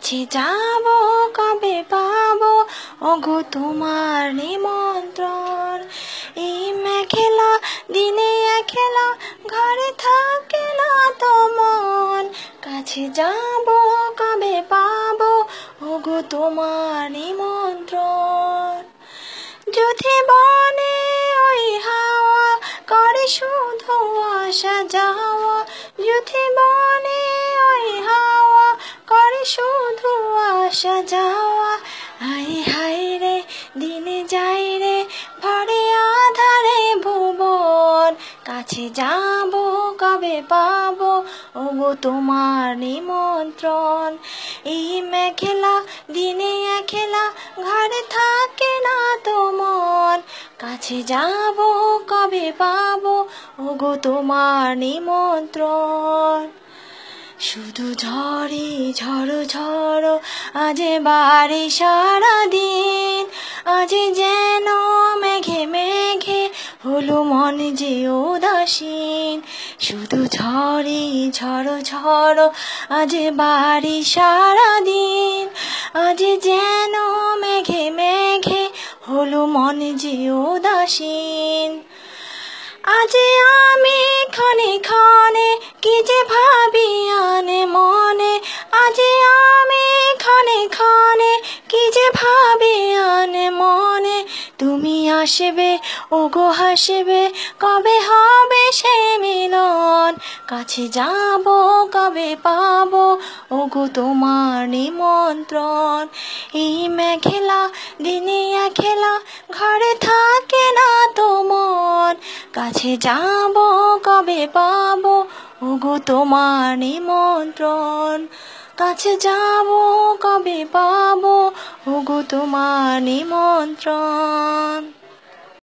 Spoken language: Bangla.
কাছে যাব কবে পাবো ওগো তোমার নিমন্ত্রণ। এই মেঘলা দিনে একলা ঘরে থাকে না তো মন, কাছে যাব কবে পাবো ওগো তোমার নিমন্ত্রণ। যদি বনে ওই হাওয়া করে শুধু আসা যাওয়া, যদি বনে ওই হাওয়া করে শুধু আসা যাওয়া, হায় হায় রে দিনে যাই রে ভরে আধারে ভুবন, কাছে যাব কবে পাবো ওগো তোমার নিমন্ত্রণ। এই মেঘলা দিনে একলা ঘরে থাকে না তো মন, কাছে যাব কবে পাবো ওগো তোমার নিমন্ত্রণ। শুধু ঝড়ে ঝড়ো ঝড়ো আজ বাড়ি সারাদিন, আজ যেন মেঘে মেঘে হলো মন যে উদাসীন। শুধু ঝড়ে ঝড়ো ঝড়ো আজ বাড়ি সারাদিন, আজ যেন মেঘে মেঘে হলো মন যে উদাসীন। আজ আমি ক্ষণে ক্ষণে কি যে ভাবি আনে মনে, আজ আমি ক্ষণে ক্ষণে কি যে ভাবি আনে মনে। তুমি আসবে ওগো হাসবে কবে হবে সে মিলন, কাছে যাব কবে পাবো ওগো তোমার নিমন্ত্রণ। এই মেঘলা দিনে একলা ঘরে থাকে না তো মন, কাছে যাব কবে পাবো ওগো তোমার নিমন্ত্রণ। কাছে যাব কবে পাবো ওগো তোমার নিমন্ত্রণ।